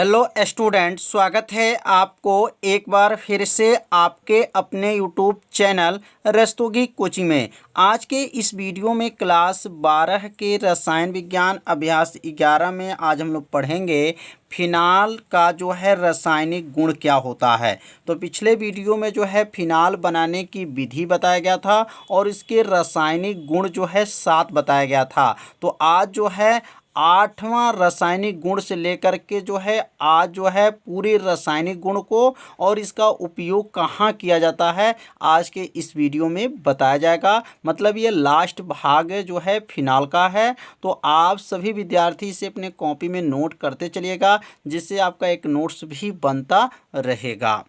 Hello student, स्वागत है आपको एक बार फिर से आपके अपने यूट्यूब चैनल रस्तोगी कोचिंग में। आज के इस वीडियो में क्लास 12 के रसायन विज्ञान अभ्यास 11 में आज हम लोग पढ़ेंगे फिनाल का जो है रासायनिक गुण क्या होता है। तो पिछले वीडियो में जो है फिनाल बनाने की विधि बताया गया था और इसके रासायनिक गुण जो है 7 बताया गया था। तो आज जो है 8वां रासायनिक गुण से लेकर के जो है आज जो है पूरे रासायनिक गुण को और इसका उपयोग कहाँ किया जाता है आज के इस वीडियो में बताया जाएगा। मतलब ये लास्ट भाग जो है फिनाल का है। तो आप सभी विद्यार्थी इसे अपने कॉपी में नोट करते चलिएगा, जिससे आपका एक नोट्स भी बनता रहेगा।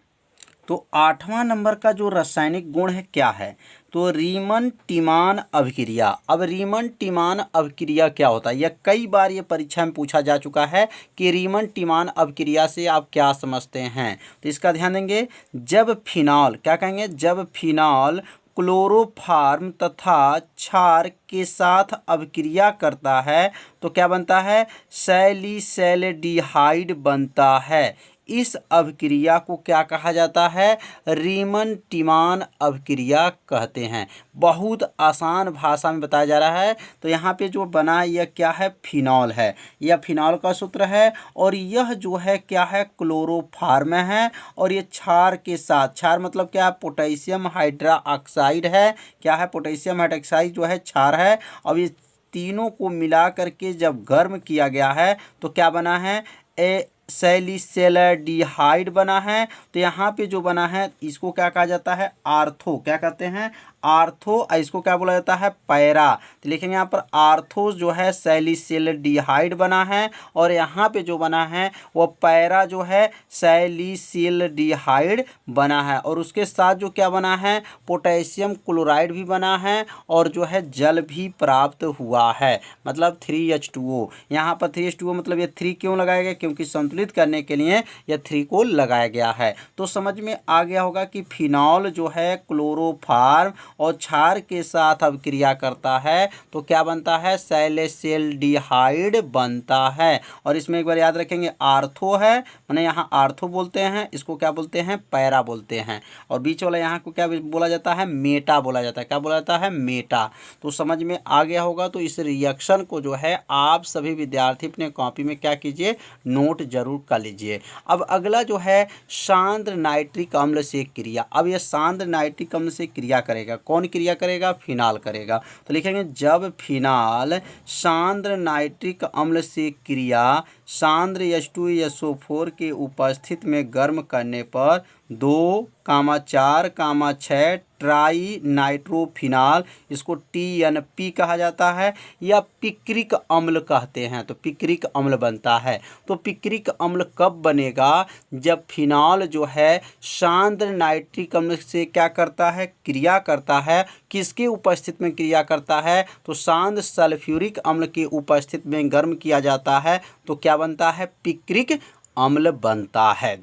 तो 8वां नंबर का जो रासायनिक गुण है क्या है, तो रीमन टिमान अभिक्रिया। अब रीमन टिमान अभिक्रिया क्या होता है, यह कई बार ये परीक्षा में पूछा जा चुका है कि रीमन टिमान अभिक्रिया से आप क्या समझते हैं। तो इसका ध्यान देंगे। जब फिनॉल क्या कहेंगे, जब फिनॉल क्लोरोफॉर्म तथा क्षार के साथ अभिक्रिया करता है तो क्या बनता है, सैलिसैल्डिहाइड बनता है। इस अभिक्रिया को क्या कहा जाता है, रीमन टिमान अभिक्रिया कहते हैं। बहुत आसान भाषा में बताया जा रहा है। तो यहाँ पे जो बना है यह क्या है, फिनॉल है। यह फिनॉल का सूत्र है और यह जो है क्या है, क्लोरोफॉर्म है। और ये क्षार के साथ, क्षार मतलब क्या है, पोटेशियम हाइड्रोक्साइड है। क्या है, पोटेशियम हाइड्रोक्साइड जो है क्षार है। अब ये तीनों को मिला करके जब गर्म किया गया है तो क्या बना है, सैलिसैल्डिहाइड बना है। तो यहाँ पे जो बना है इसको क्या कहा जाता है, आर्थो। क्या कहते हैं, आर्थो। इसको क्या बोला जाता है, पैरा। तो लिखेंगे यहाँ पर आर्थो जो है सैलिसैल्डिहाइड बना है और यहाँ पे जो बना है वो पैरा जो है सैलिसैल्डिहाइड बना है। और उसके साथ जो क्या बना है, पोटेशियम क्लोराइड भी बना है और जो है जल भी प्राप्त हुआ है, मतलब 3H2O। यहाँ पर 3H2O मतलब ये 3 क्यों लगाया गया, क्योंकि संतुलित करने के लिए यह 3 को लगाया गया है। तो समझ में आ गया होगा कि फिनॉल जो है क्लोरोफॉर्म और क्षार के साथ अभिक्रिया करता है तो क्या बनता है, सैलिसैल्डिहाइड बनता है। और इसमें एक बार याद रखेंगे, आर्थो है, माने यहाँ आर्थो बोलते हैं, इसको क्या बोलते हैं, पैरा बोलते हैं। और बीच वाला यहाँ को क्या बोला जाता है, मेटा बोला जाता है। क्या बोला जाता है, मेटा। तो समझ में आ गया होगा। तो इस रिएक्शन को जो है आप सभी विद्यार्थी अपने कॉपी में क्या कीजिए, नोट जरूर कर लीजिए। अब अगला जो है सांद्र नाइट्रिक अम्ल से क्रिया। अब यह सांद्र नाइट्रिक अम्ल से क्रिया करेगा, कौन क्रिया करेगा, फिनाल करेगा। तो लिखेंगे जब फिनाल सांद्र नाइट्रिक अम्ल से क्रिया सांद्र H2SO4 के उपस्थित में गर्म करने पर 2,4,6 ट्राई नाइट्रोफिनाल, इसको TNP कहा जाता है या पिक्रिक अम्ल कहते हैं। तो पिक्रिक अम्ल बनता है। तो पिक्रिक अम्ल कब बनेगा, जब फिनॉल जो है सांद्र नाइट्रिक अम्ल से क्या करता है, क्रिया करता है। किसके उपस्थित में क्रिया करता है, तो सांद्र सल्फ्यूरिक अम्ल के उपस्थित में गर्म किया जाता है तो क्या बनता है, पिक्रिक अम्ल बनता है।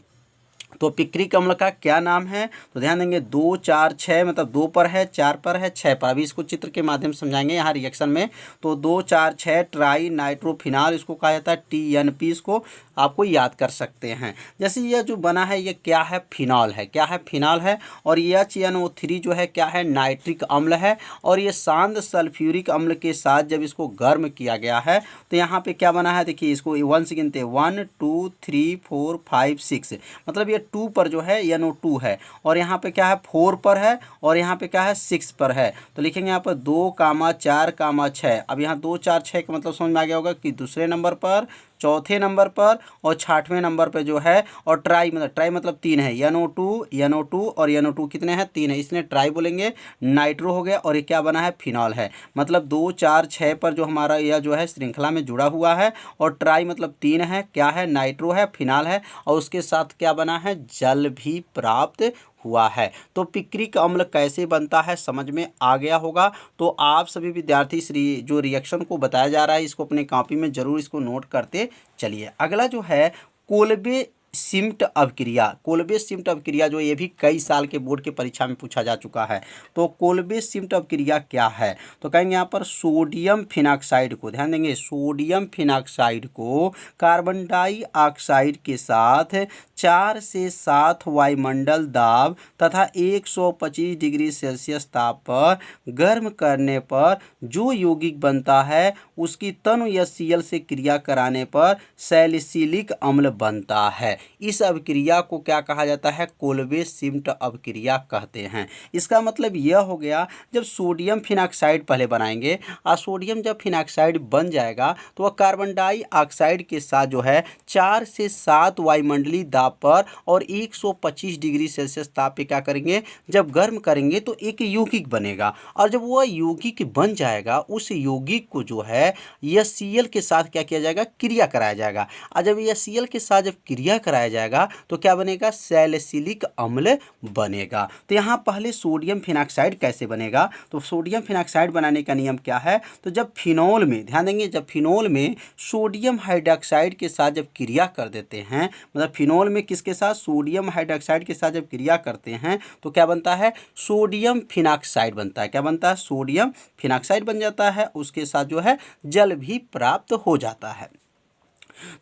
तो पिक्रिक अम्ल का क्या नाम है, तो ध्यान देंगे 2, 4, 6 मतलब 2 पर है, 4 पर है, 6 पर। अभी इसको चित्र के माध्यम से समझाएंगे यहाँ रिएक्शन में। तो 2, 4, 6 ट्राई नाइट्रोफिनाल, इसको कहा जाता है TNP। इसको आपको याद कर सकते हैं। जैसे यह जो बना है ये क्या है, फिनॉल है। क्या है, फिनॉल है। और HNO3 जो है क्या है, नाइट्रिक अम्ल है। और ये सांद्र सल्फ्यूरिक अम्ल के साथ जब इसको गर्म किया गया है तो यहाँ पे क्या बना है, देखिए इसको 1 से गिनते हैं, 1, 2, 3, 4, 5, 6। मतलब ये 2 पर जो है NO2 है और यहाँ पे क्या है, 4 पर है और यहाँ पे क्या है, 6 पर है। तो लिखेंगे यहाँ पर 2,4,6। अब यहाँ 2, 4, 6 का मतलब समझ में आ गया होगा कि दूसरे नंबर पर, चौथे नंबर पर और 6वें नंबर पे जो है। और ट्राई मतलब 3 है, NO2 और NO2 कितने हैं, 3 है, इसलिए ट्राई बोलेंगे। नाइट्रो हो गया और ये क्या बना है, फिनॉल है। मतलब 2, 4, 6 पर जो हमारा यह जो है श्रृंखला में जुड़ा हुआ है। और ट्राई मतलब 3 है, क्या है, नाइट्रो है, फिनॉल है और उसके साथ क्या बना है, जल भी प्राप्त हुआ है। तो पिक्रिक अम्ल कैसे बनता है समझ में आ गया होगा। तो आप सभी विद्यार्थी इस जो रिएक्शन को बताया जा रहा है इसको अपने कॉपी में जरूर इसको नोट करते चलिए। अगला जो है कोल्बे सिम्ट अभिक्रिया, कोल्बे सिम्ट अभिक्रिया जो ये भी कई साल के बोर्ड के परीक्षा में पूछा जा चुका है। तो कोल्बे सिम्ट अभिक्रिया क्या है, तो कहेंगे यहाँ पर सोडियम फिनाक्साइड को, ध्यान देंगे, सोडियम फिनाक्साइड को कार्बन डाइऑक्साइड के साथ 4 से 7 वायुमंडल दाब तथा 125 डिग्री सेल्सियस ताप पर गर्म करने पर जो यौगिक बनता है उसकी तनु HCl से क्रिया कराने पर सैलिसिलिक अम्ल बनता है। इस अभिक्रिया को क्या कहा जाता है, कोल्बे सिम्ट अभिक्रिया कहते हैं। इसका मतलब यह हो गया, जब सोडियम फिनाक्साइड पहले बनाएंगे और सोडियम जब फिनाक्साइड बन जाएगा तो वह कार्बन डाइऑक्साइड के साथ जो है 4 से 7 वायुमंडलीय दाब पर और 125 डिग्री सेल्सियस ताप पे क्या करेंगे, जब गर्म करेंगे तो एक यौगिक बनेगा। और जब वह यौगिक बन जाएगा उस यौगिक को जो है HCl के साथ क्या किया जाएगा, क्रिया कराया जाएगा। और जब HCl के साथ जब क्रिया कराया जाएगा तो क्या बनेगा, सैलिसिलिक अम्ल बनेगा। तो यहाँ पहले सोडियम फिनाक्साइड कैसे बनेगा, तो सोडियम फिनाक्साइड बनाने का नियम क्या है, तो जब फिनोल में, ध्यान देंगे, जब फिनोल में सोडियम हाइड्रोक्साइड के साथ जब क्रिया कर देते हैं, मतलब फिनोल में किसके साथ, सोडियम हाइड्रोक्साइड के साथ जब क्रिया करते हैं तो क्या बनता है, सोडियम फिनाक्साइड बनता है। क्या बनता है, सोडियम फिनाक्साइड बन जाता है। उसके साथ जो है जल भी प्राप्त हो जाता है।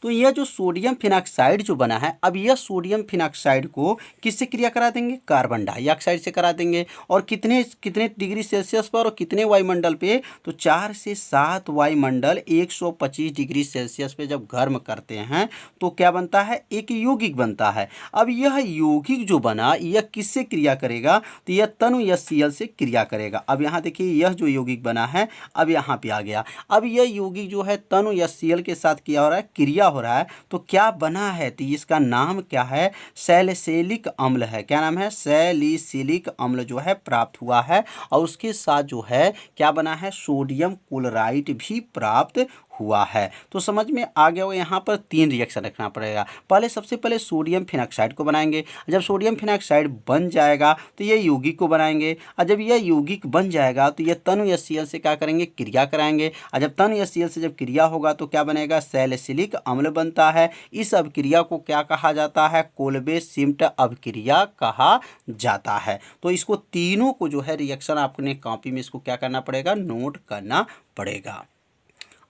तो यह जो सोडियम फिनाक्साइड जो बना है, अब यह सोडियम फिनाक्साइड को किससे क्रिया करा देंगे, कार्बन डाइऑक्साइड से करा देंगे। और कितने कितने डिग्री सेल्सियस पर और कितने वायुमंडल पे, तो 4 से 7 वायुमंडल 125 डिग्री सेल्सियस पे जब गर्म करते हैं तो क्या बनता है, एक यौगिक बनता है। अब यह यौगिक जो बना यह किससे क्रिया करेगा, तो यह तनु HCl से क्रिया करेगा। अब यहाँ देखिए यह जो यौगिक बना है अब यहाँ पे आ गया। अब यह यौगिक जो है तनु HCl के साथ किया हो रहा है, क्रिया हो रहा है, तो क्या बना है, तो इसका नाम क्या है, सैलिसिलिक अम्ल है। क्या नाम है, सैलिसिलिक अम्ल जो है प्राप्त हुआ है। और उसके साथ जो है क्या बना है, सोडियम क्लोराइड भी प्राप्त हुआ है। तो समझ में आ गया हो, यहाँ पर 3 रिएक्शन रखना पड़ेगा। पहले सबसे पहले सोडियम फिनाक्साइड को बनाएंगे। जब सोडियम फिनाक्साइड बन जाएगा तो ये यौगिक को बनाएंगे। और जब यह यौगिक बन जाएगा तो ये तनु HCl से क्या करेंगे, क्रिया कराएंगे। और जब तनु HCl से जब क्रिया होगा तो क्या बनेगा, सैलिसिलिक अम्ल बनता है। इस अभिक्रिया को क्या कहा जाता है, कोल्बे सिम्ट अभिक्रिया कहा जाता है। तो इसको तीनों को जो है रिएक्शन आपने कॉपी में इसको क्या करना पड़ेगा, नोट करना पड़ेगा।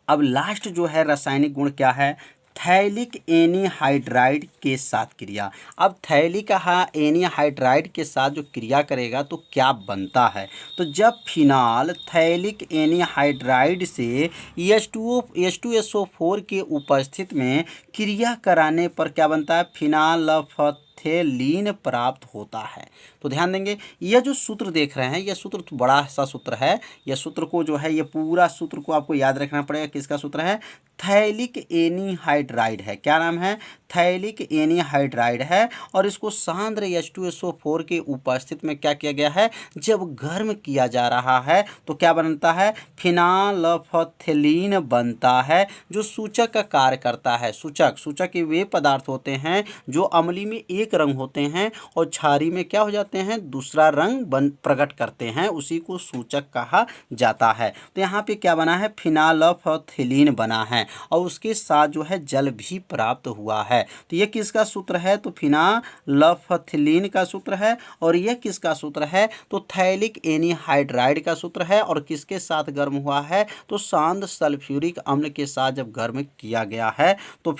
अब लास्ट जो है रासायनिक गुण क्या है, थैलिक एनीहाइड्राइड के साथ क्रिया। अब थैलिक एनीहाइड्राइड के साथ जो क्रिया करेगा तो क्या बनता है, तो जब फिनाल थैलिक एनीहाइड्राइड से H2SO4 के उपस्थित में क्रिया कराने पर क्या बनता है, फिनालफथेलीन प्राप्त होता है। तो ध्यान देंगे, यह जो सूत्र देख रहे हैं यह सूत्र तो बड़ा सा सूत्र है। यह सूत्र को जो है, ये पूरा सूत्र को आपको याद रखना पड़ेगा। किसका सूत्र है, थैलिक एनीहाइड्राइड है। क्या नाम है, थैलिक एनीहाइड्राइड है। और इसको सांद्र H2SO4 के उपस्थित में क्या किया गया है, जब गर्म किया जा रहा है तो क्या बनता है, फिनालफथेलीन बनता है, जो सूचक का कार्य करता है। सूचक वे पदार्थ होते हैं जो अम्ली में एक रंग होते हैं और क्षारी में क्या हो जाते हैं, दूसरा रंग प्रकट करते हैं, उसी को सूचक कहा जाता है। तो यहाँ पे क्या बना है, फिनालफथेलीन बना है और उसके साथ जो है जल भी प्राप्त हुआ है। तो ये किसका सूत्र है, तो फिनालफथेलीन का सूत्र है। और यह किसका सूत्र है, तो थैलिक एनीहाइड्राइड का सूत्र है। और किसके साथ गर्म हुआ है, तो सांद्र सल्फ्यूरिक अम्ल के साथ जब गर्म किया गया है तो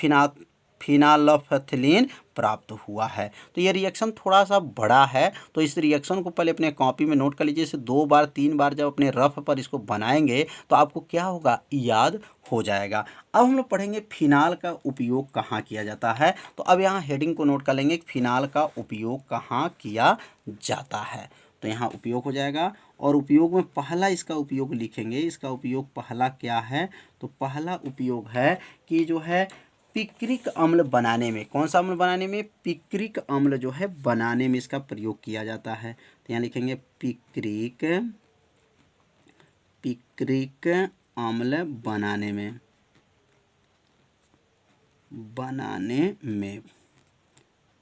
फिनालफथेलीन प्राप्त हुआ है। तो ये रिएक्शन थोड़ा सा बड़ा है, तो इस रिएक्शन को पहले अपने कॉपी में नोट कर लीजिए। इसे 2 बार 3 बार जब अपने रफ पर इसको बनाएंगे तो आपको क्या होगा, याद हो जाएगा। अब हम लोग पढ़ेंगे फिनाल का उपयोग कहाँ किया जाता है। तो अब यहाँ हेडिंग को नोट कर लेंगे, फिनाल का उपयोग कहाँ किया जाता है। तो यहाँ उपयोग हो जाएगा और उपयोग में पहला इसका उपयोग लिखेंगे। इसका उपयोग पहला क्या है, तो पहला उपयोग है कि जो है पिक्रिक अम्ल बनाने में, कौन सा अम्ल बनाने में, पिक्रिक अम्ल जो है बनाने में इसका प्रयोग किया जाता है। तो यहाँ लिखेंगे पिक्रिक अम्ल बनाने में।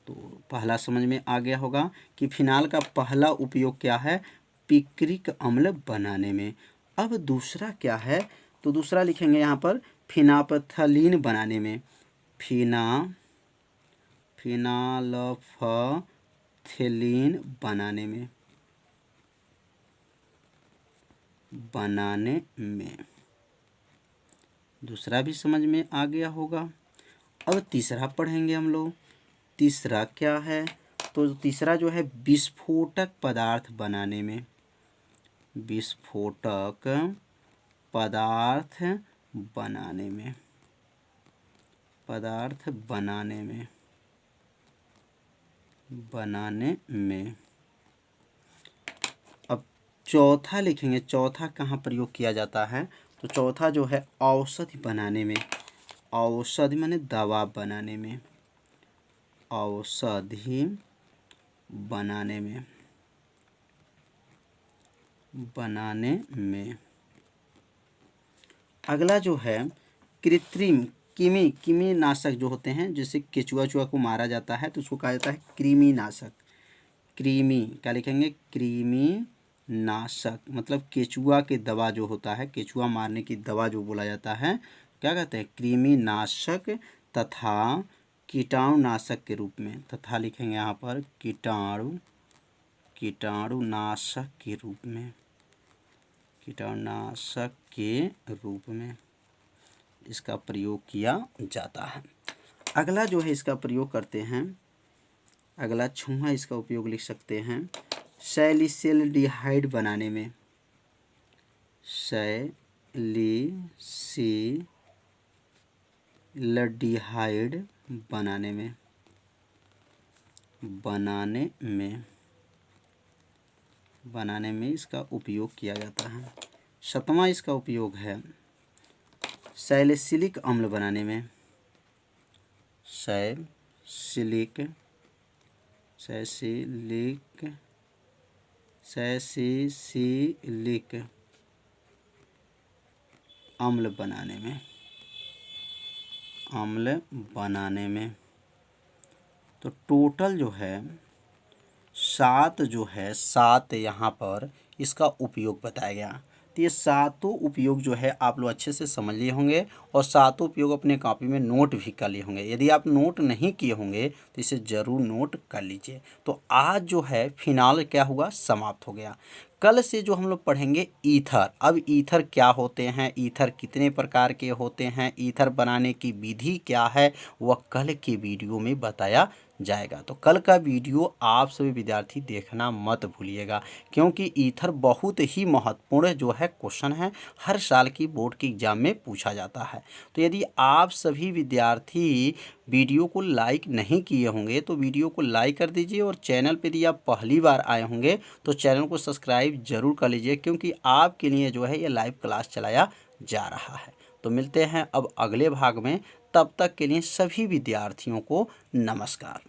तो पहला समझ में आ गया होगा कि फिनाल का पहला उपयोग क्या है, पिक्रिक अम्ल बनाने में। अब दूसरा क्या है, तो दूसरा लिखेंगे यहाँ पर फिनाप्थलीन बनाने में। फिनालफथलीन बनाने में। दूसरा भी समझ में आ गया होगा। अब तीसरा पढ़ेंगे हम लोग। तीसरा क्या है? तो तीसरा जो है विस्फोटक पदार्थ बनाने में। विस्फोटक पदार्थ बनाने में। अब चौथा लिखेंगे। चौथा कहाँ प्रयोग किया जाता है? तो चौथा जो है औषधि बनाने में। औषधि माने दवा बनाने में। औषधि बनाने में। अगला जो है कृत्रिम कृमि नाशक जो होते हैं, जैसे केचुआ चुआ को मारा जाता है तो उसको कहा जाता है कृमि नाशक। कृमि क्या लिखेंगे? कृमि नाशक मतलब केचुआ के दवा जो होता है, केचुआ मारने की दवा जो बोला जाता है, क्या कहते हैं? कृमि नाशक तथा कीटाणुनाशक के रूप में। तथा लिखेंगे यहाँ पर कीटाणुनाशक के रूप में इसका प्रयोग किया जाता है। अगला जो है इसका प्रयोग करते हैं। अगला छुहा इसका उपयोग लिख सकते हैं सैलिसिलडिहाइड बनाने में। सैलिसिलडिहाइड बनाने में इसका उपयोग किया जाता है। सातवां इसका उपयोग है सैलिसिलिक अम्ल बनाने में। सैलिसिलिक अम्ल बनाने में। तो टोटल जो है सात यहाँ पर इसका उपयोग बताया गया। तो ये सातों उपयोग जो है आप लोग अच्छे से समझ लिए होंगे और सातों उपयोग अपने कॉपी में नोट भी कर लिए होंगे। यदि आप नोट नहीं किए होंगे तो इसे ज़रूर नोट कर लीजिए। तो आज जो है फिनाल क्या हुआ? समाप्त हो गया। कल से जो हम लोग पढ़ेंगे ईथर। अब ईथर क्या होते हैं, ईथर कितने प्रकार के होते हैं, ईथर बनाने की विधि क्या है, वह कल के वीडियो में बताया जाएगा। तो कल का वीडियो आप सभी विद्यार्थी देखना मत भूलिएगा, क्योंकि ईथर बहुत ही महत्वपूर्ण जो है क्वेश्चन है, हर साल की बोर्ड के एग्जाम में पूछा जाता है। तो यदि आप सभी विद्यार्थी वीडियो को लाइक नहीं किए होंगे तो वीडियो को लाइक कर दीजिए, और चैनल पर यदि आप पहली बार आए होंगे तो चैनल को सब्सक्राइब जरूर कर लीजिए, क्योंकि आपके लिए जो है ये लाइव क्लास चलाया जा रहा है। तो मिलते हैं अब अगले भाग में, तब तक के लिए सभी विद्यार्थियों को नमस्कार।